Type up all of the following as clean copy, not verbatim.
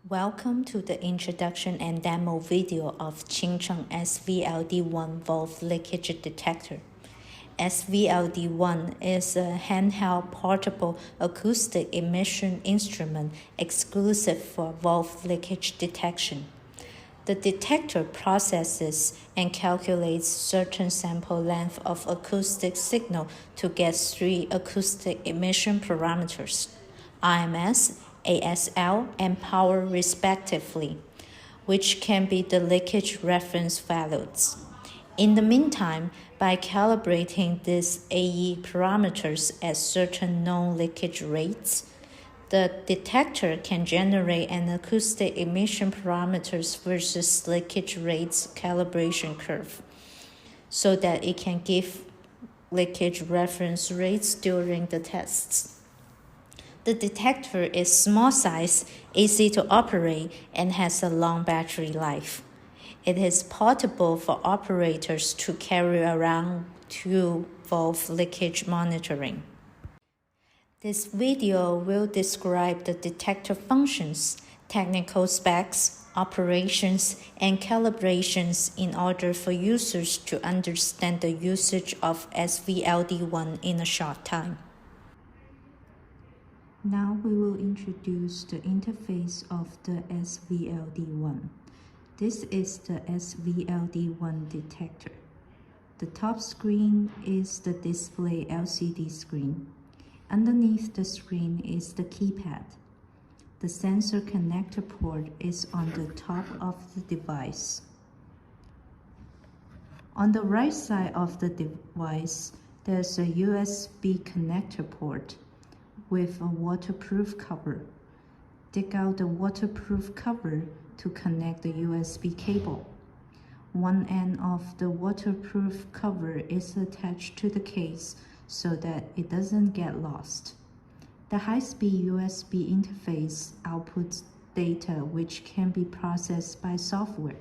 Welcome to the introduction and demo video of Chingcheng SVLD1 valve leakage detector. SVLD1 is a handheld portable acoustic emission instrument exclusive for valve leakage detection. The detector processes and calculates certain sample length of acoustic signal to get three acoustic emission parameters: IMS, ASL, and power respectively, which can be the leakage reference values. In the meantime, by calibrating these AE parameters at certain known leakage rates, the detector can generate an acoustic emission parameters versus leakage rates calibration curve, so that it can give leakage reference rates during the tests. The detector is small size, easy to operate, and has a long battery life. It is portable for operators to carry around to valve leakage monitoring. This video will describe the detector functions, technical specs, operations, and calibrations in order for users to understand the usage of SVLD1 in a short time. Now we will introduce the interface of the SVLD1. This is the SVLD1 detector. The top screen is the display LCD screen. Underneath the screen is the keypad. The sensor connector port is on the top of the device. On the right side of the device, there's a USB connector port with a waterproof cover. Dig out the waterproof cover to connect the USB cable. One end of the waterproof cover is attached to the case so that it doesn't get lost. The high-speed USB interface outputs data which can be processed by software.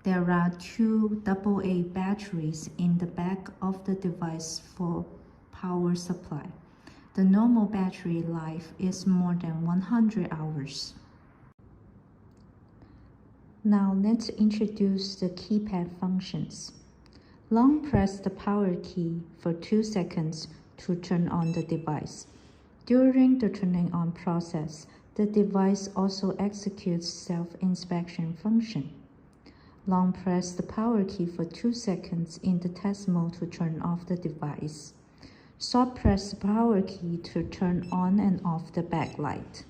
There are two AA batteries in the back of the device for power supply. The normal battery life is more than 100 hours. Now let's introduce the keypad functions. Long press the power key for 2 seconds to turn on the device. During the turning on process, the device also executes self-inspection function. Long press the power key for 2 seconds in the test mode to turn off the device. Short press the power key to turn on and off the backlight.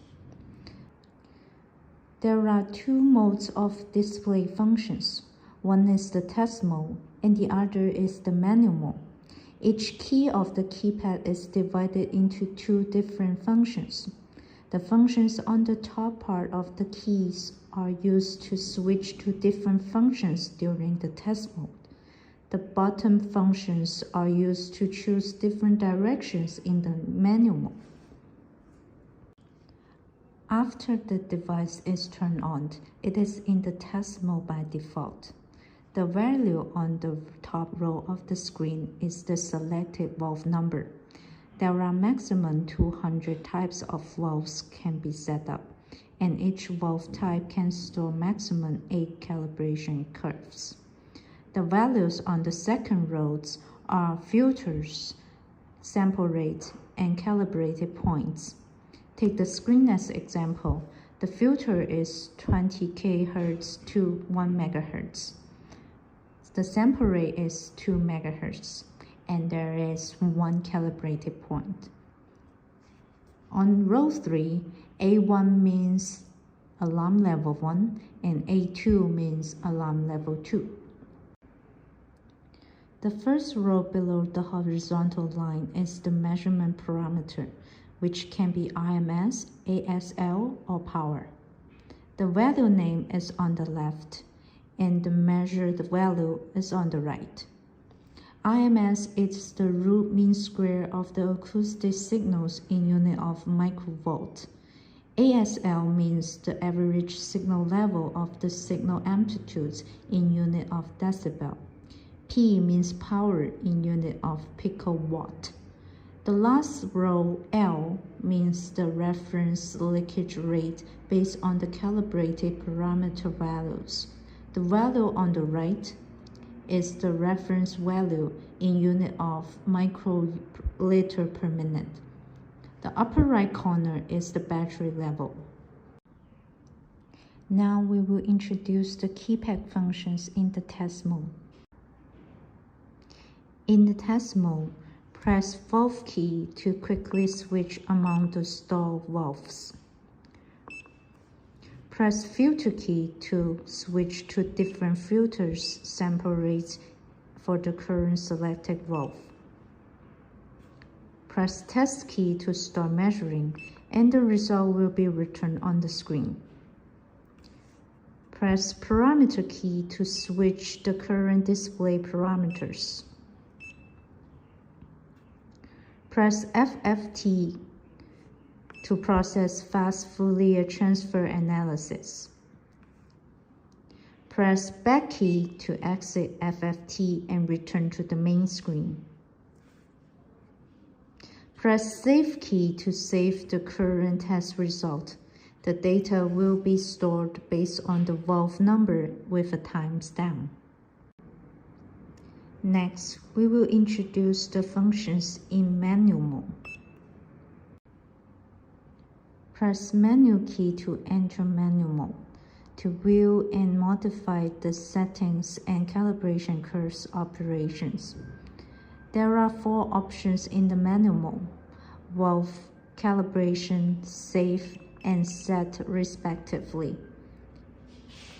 There are two modes of display functions. One is the test mode, and the other is the manual mode. Each key of the keypad is divided into two different functions. The functions on the top part of the keys are used to switch to different functions during the test mode. The bottom functions are used to choose different directions in the manual mode. After the device is turned on, it is in the test mode by default. The value on the top row of the screen is the selected valve number. There are maximum 200 types of valves can be set up, and each valve type can store maximum 8 calibration curves. The values on the second rows are filters, sample rate, and calibrated points. Take the screen as example. The filter is 20 kHz to 1 MHz. The sample rate is 2 MHz, and there is 1 calibrated point. On row 3, A1 means alarm level 1, and A2 means alarm level 2. The first row below the horizontal line is the measurement parameter, which can be IMS, ASL, or power. The value name is on the left, and the measured value is on the right. IMS is the root mean square of the acoustic signals in unit of microvolt. ASL means the average signal level of the signal amplitudes in unit of decibel. P means power in unit of picowatt. The last row, L, means the reference leakage rate based on the calibrated parameter values. The value on the right is the reference value in unit of microliter per minute. The upper right corner is the battery level. Now we will introduce the keypad functions in the test mode. In the test mode, press valve key to quickly switch among the store valves. Press filter key to switch to different filters sample rates for the current selected valve. Press test key to start measuring, and the result will be returned on the screen. Press parameter key to switch the current display parameters. Press FFT to process fast Fourier transfer analysis. Press back key to exit FFT and return to the main screen. Press save key to save the current test result. The data will be stored based on the valve number with a timestamp. Next, we will introduce the functions in manual mode. Press menu key to enter manual mode to view and modify the settings and calibration curves operations. There are 4 options in the manual mode: valve, calibration, save, and set respectively.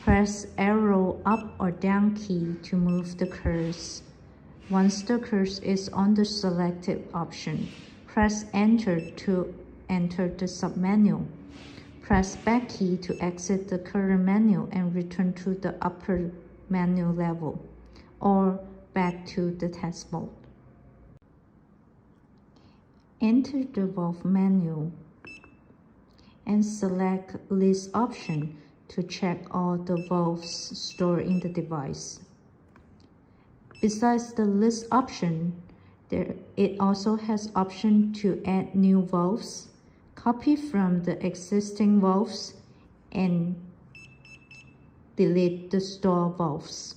Press arrow up or down key to move the cursor. Once the cursor is on the selected option, press enter to enter the submenu. Press back key to exit the current menu and return to the upper menu level, or back to the test mode. Enter the valve menu and select list option to check all the valves stored in the device. Besides the list option, it also has option to add new valves, copy from the existing valves, and delete the stored valves.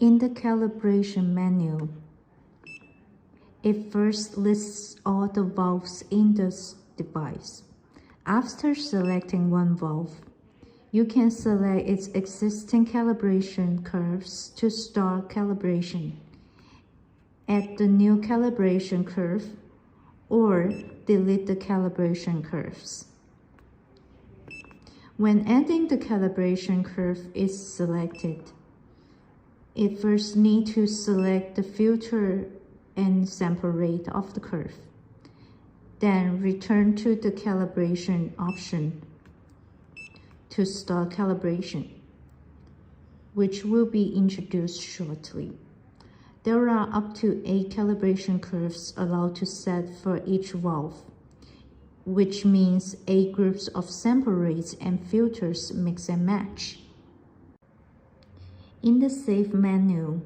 In the calibration menu, it first lists all the valves in the device. After selecting one valve, you can select its existing calibration curves to start calibration, add the new calibration curve, or delete the calibration curves. When adding the calibration curve is selected, it first needs to select the filter and sample rate of the curve. Then return to the calibration option to start calibration, which will be introduced shortly. There are up to 8 calibration curves allowed to set for each valve, which means 8 groups of sample rates and filters mix and match. In the Save menu,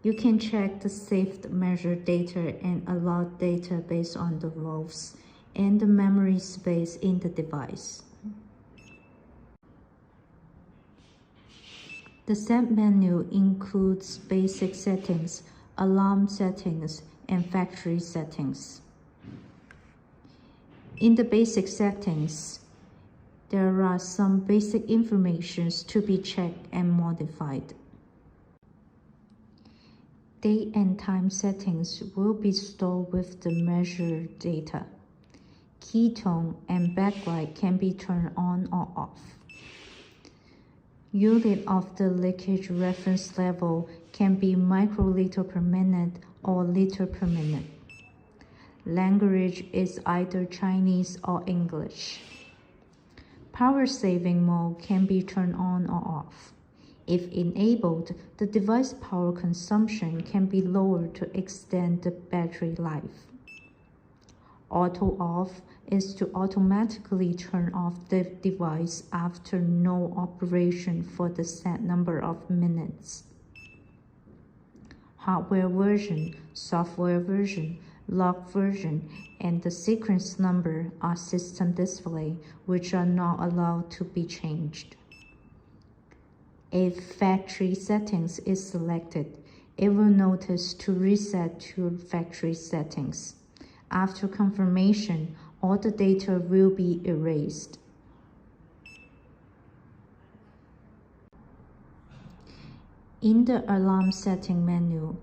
you can check the saved measured data and allowed data based on the valves and the memory space in the device. The Set menu includes basic settings, alarm settings, and factory settings. In the basic settings, there are some basic information to be checked and modified. Date and time settings will be stored with the measured data. Ketone and backlight can be turned on or off. Unit of the leakage reference level can be microliter per minute or liter per minute. Language is either Chinese or English. Power saving mode can be turned on or off. If enabled, the device power consumption can be lowered to extend the battery life. Auto off is to automatically turn off the device after no operation for the set number of minutes. Hardware version, software version, log version, and the sequence number are system display, which are not allowed to be changed. If factory settings is selected, it will notice to reset to factory settings. After confirmation, all the data will be erased. In the alarm setting menu,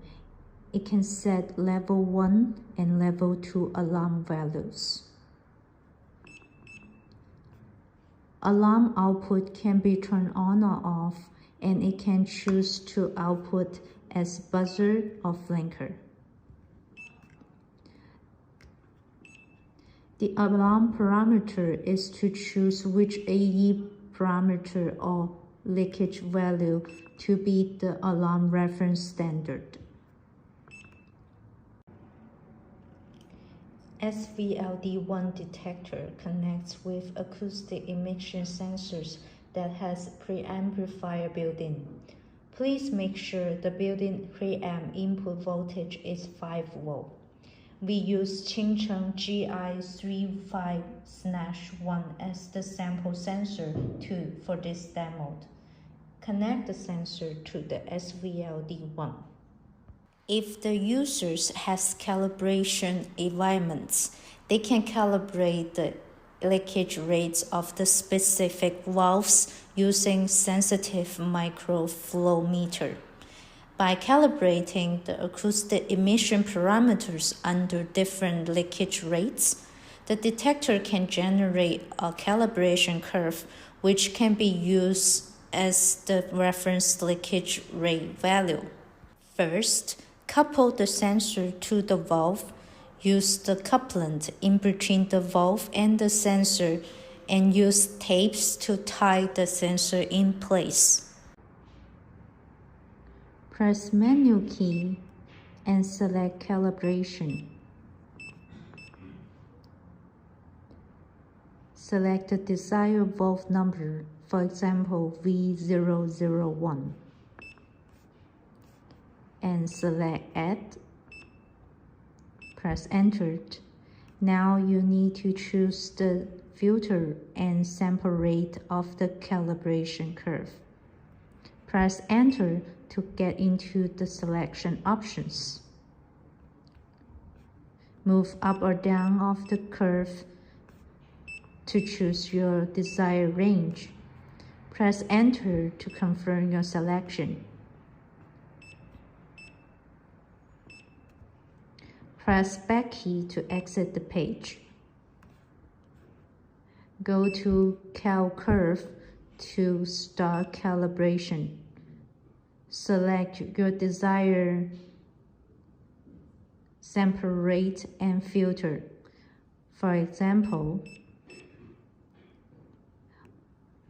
it can set level 1 and level 2 alarm values. Alarm output can be turned on or off, and it can choose to output as buzzer or flinker. The alarm parameter is to choose which AE parameter or leakage value to be the alarm reference standard. SVLD1 detector connects with acoustic emission sensors that has preamplifier built-in. Please make sure the built-in preamp input voltage is 5 V. We use Chingcheng GI35/1 as the sample sensor for this demo. Connect the sensor to the SVLD1. If the users has calibration environments, they can calibrate the leakage rates of the specific valves using sensitive microflow meter. By calibrating the acoustic emission parameters under different leakage rates, the detector can generate a calibration curve which can be used as the reference leakage rate value. First, couple the sensor to the valve. Use the couplant in between the valve and the sensor and use tapes to tie the sensor in place. Press menu key and select calibration. Select the desired valve number, for example V001, and select Add. Press Enter. Now you need to choose the filter and sample rate of the calibration curve. Press Enter to get into the selection options. Move up or down of the curve to choose your desired range. Press Enter to confirm your selection. Press back key to exit the page. Go to Cal Curve to start calibration. Select your desired sample rate and filter. For example,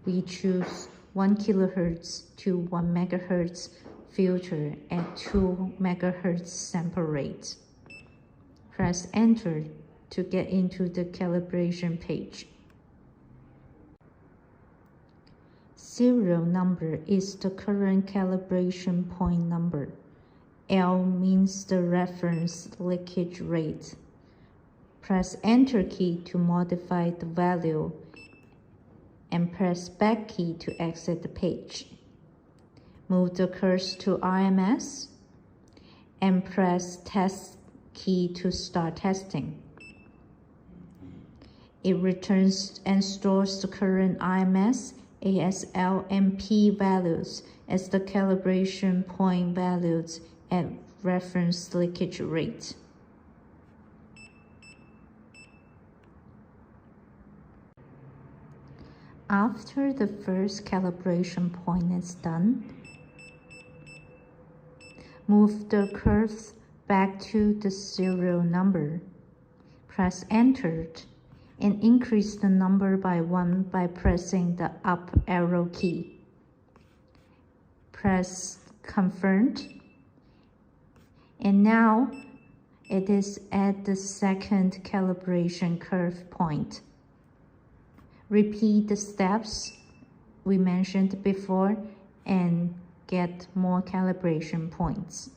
we choose 1 kHz to 1 MHz filter at 2 MHz sample rate. Press Enter to get into the calibration page. Serial number is the current calibration point number. L means the reference leakage rate. Press Enter key to modify the value and press back key to exit the page. Move the cursor to RMS and press Test key to start testing. It returns and stores the current RMS, ASL, and P values as the calibration point values at reference leakage rate. After the first calibration point is done, move the curves back to the serial number. Press Enter and increase the number by 1 by pressing the up arrow key. Press Confirm, and now it is at the second calibration curve point. Repeat the steps we mentioned before and get more calibration points.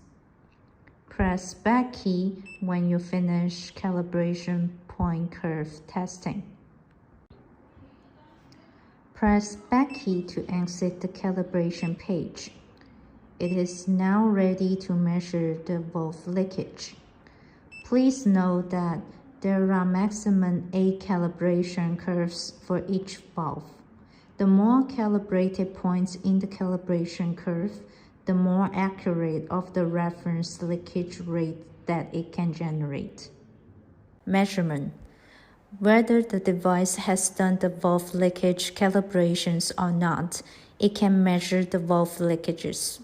Press back key when you finish calibration point curve testing. Press back key to exit the calibration page. It is now ready to measure the valve leakage. Please note that there are maximum 8 calibration curves for each valve. The more calibrated points in the calibration curve, the more accurate of the reference leakage rate that it can generate. Measurement. Whether the device has done the valve leakage calibrations or not, it can measure the valve leakages.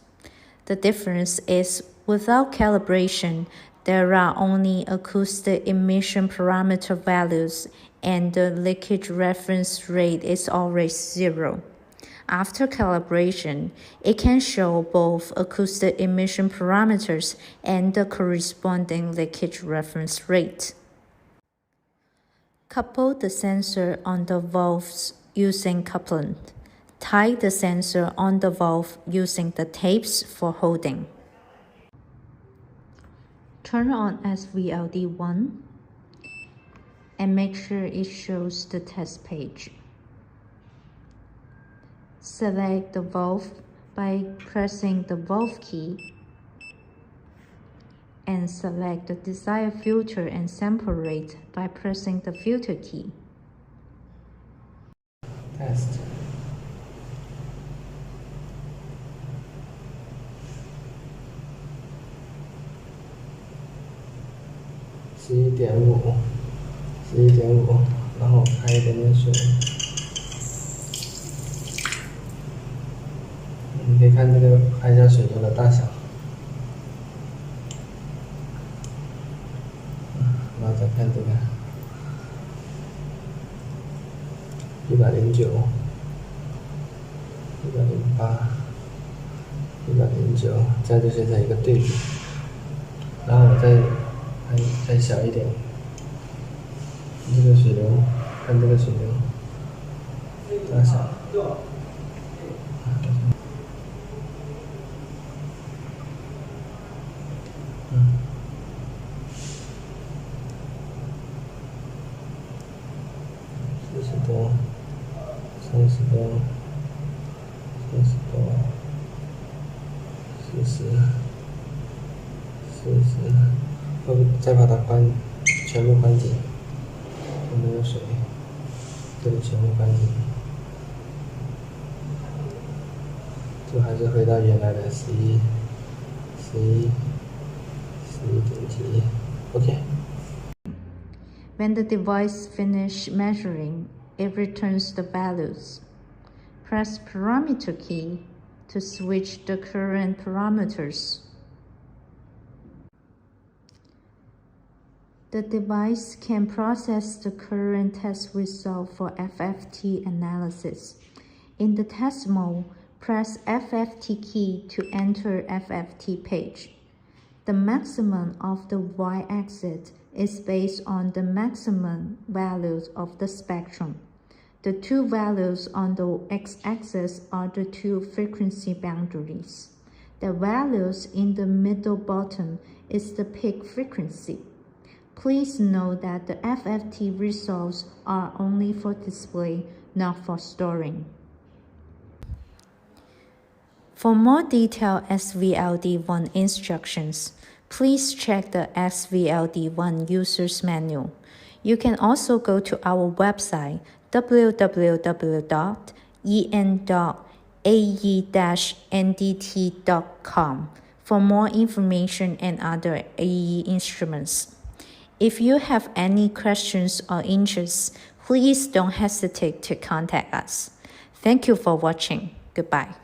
The difference is, without calibration, there are only acoustic emission parameter values and the leakage reference rate is always 0. After calibration, it can show both acoustic emission parameters and the corresponding leakage reference rate. Couple the sensor on the valves using couplant. Tie the sensor on the valve using the tapes for holding. Turn on SVLD1 and make sure it shows the test page. Select the valve by pressing the valve key and select the desired filter and sample rate by pressing the filter key. Test.11.5，然后开一点点水。你可以看这个开一下水流的大小。然后再看这个109、108、109，这样就形成一个对比。然后我再小一点，这个水流，看这个水流大小。40多，30多，30多，40，会再把它全部关紧，都没有水，这里全部关紧，就还是回到原来的11点几 ，OK。 When the device finishes measuring, it returns the values. Press parameter key to switch the current parameters. The device can process the current test result for FFT analysis. In the test mode, press FFT key to enter FFT page. The maximum of the y-axis is based on the maximum values of the spectrum. The two values on the x-axis are the two frequency boundaries. The values in the middle bottom is the peak frequency. Please note that the FFT results are only for display, not for storing. For more detailed SVLD1 instructions, please check the SVLD1 User's Manual. You can also go to our website www.en.ae-ndt.com for more information and other AE instruments. If you have any questions or interests, please don't hesitate to contact us. Thank you for watching. Goodbye.